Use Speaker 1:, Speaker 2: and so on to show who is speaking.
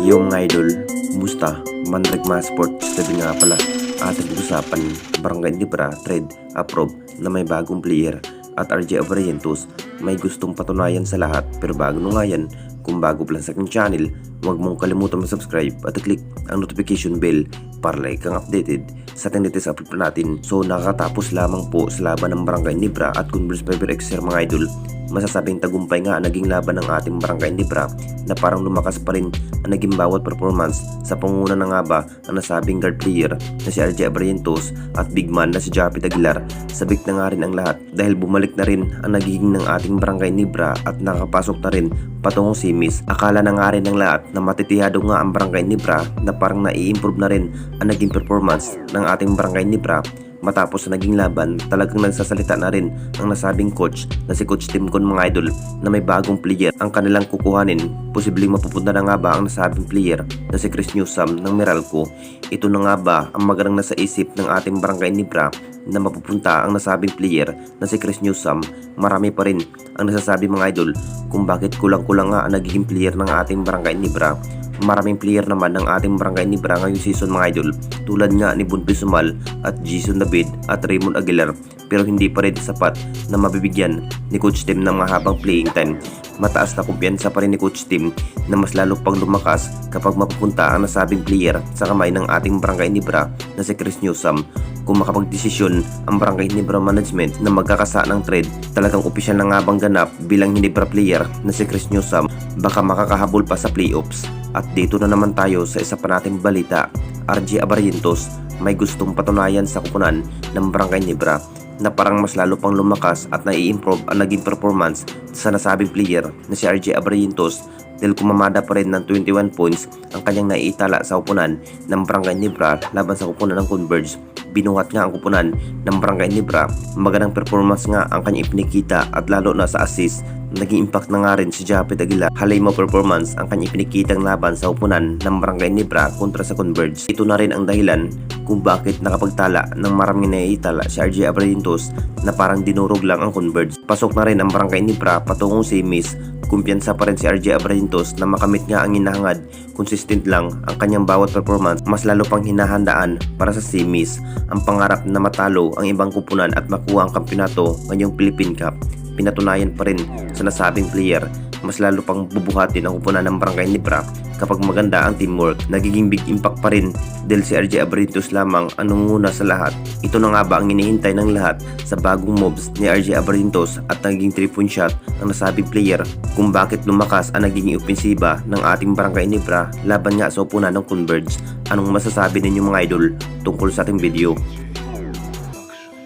Speaker 1: Yung idol, kumusta? Mandragma Sports TV nga pala. Ating usapan, Barangay Libra Trade Approve na may bagong player at RJ Abrientos may gustong patunayan sa lahat. Pero bago nung nga yan, kung bago pa lang sa aking channel, huwag mong kalimutan mag-subscribe at i-click ang notification bell para like kang updated sa ating latest upload natin. So nakakatapos lamang po sa laban ng Barangay Libra at Converse Fiber XR mga idol. Masasabing tagumpay nga naging laban ng ating Barangay Libra na parang lumakas pa rin ang naging bawat performance sa pangunguna na nga ba ang nasabing guard player na si RJ Abrientos at big man na si Japit Aguilar. Sabik na nga rin ang lahat dahil bumalik na rin ang nagiging ng ating Barangay Libra at nakapasok na rin patungong simis. Akala na nga rin ng lahat na matitihado nga ang Barangay Libra na parang nai-improve na rin ang naging performance ng ating Barangay Libra. Matapos na naging laban, talagang nagsasalita na rin ang nasabing coach na si Coach Tim Con mga idol na may bagong player ang kanilang kukuhanin. Posibleng mapupunta na nga ba ang nasabing player na si Chris Newsome ng Meralco. Ito na nga ba ang magandang nasa isip ng ating Barangay Libra na mapupunta ang nasabing player na si Chris Newsome? Marami pa rin ang nasasabi mga idol kung bakit kulang-kulang nga ang nagiging player ng ating Barangay Libra. Maraming player naman ng ating Barangay Libra ngayong season mga idol, tulad nga ni Bunpi Sumal at Jason David at Raymond Aguilar, pero hindi pa rin sapat na mabibigyan ni Coach Tim ng mahabang playing time. Mataas na kumpiyansa pa rin ni Coach Tim na mas lalo pang lumakas kapag mapupunta ang nasabing player sa kamay ng ating Barangay Libra na si Chris Newsome. Kung makapagdesisyon ang Barangay Libra Management na magkakasa ng trade, talagang opisyal na nga bang ganap bilang Libra player na si Chris Newsome, baka makakahabol pa sa playoffs. At dito na naman tayo sa isa pa nating balita. RJ Abrientos may gustong patunayan sa kupunan ng Barangay Libra na parang mas lalo pang lumakas at nai-improve ang naging performance sa nasabing player na si RJ Abrientos dahil kumamada pa rin ng 21 points ang kanyang naiitala sa kupunan ng Barangay Libra laban sa kupunan ng Converge. Binuhat nga ang kupunan ng Barangay Libra, magandang performance nga ang kanyang ipinikita at lalo na sa assist. Naging impact na nga rin si Japit Aguilar. Halay mo performance ang kanyang ipinikitang laban sa upunan ng Barangay Libra kontra sa Converge. Ito na rin ang dahilan kung bakit nakapagtala ng maraming naiitala si RJ Abrientos na parang dinurog lang ang Converge. Pasok na rin ang Barangay Libra patungong semis. Kumpiyansa pa rin si RJ Abrientos na makamit nga ang hinahangad. Consistent lang ang kanyang bawat performance, mas lalo pang hinahandaan para sa semis. Ang pangarap na matalo ang ibang kupunan at makuha ang kampiyonato ngayong Philippine Cup, pinatunayan pa rin sa nasabing player. Mas lalo pang bubuhatin ang kupunan ng Barangay Libra kapag maganda ang teamwork. Nagiging big impact pa rin dahil si RJ Abrientos lamang ang nangunguna sa lahat. Ito na nga ba ang hinihintay ng lahat sa bagong moves ni RJ Abrientos at naging 3-point shot ang nasabing player kung bakit lumakas ang naging opensiba ng ating Barangay Libra laban nga sa upunan ng Converge. Anong masasabi ninyo mga idol tungkol sa ating video?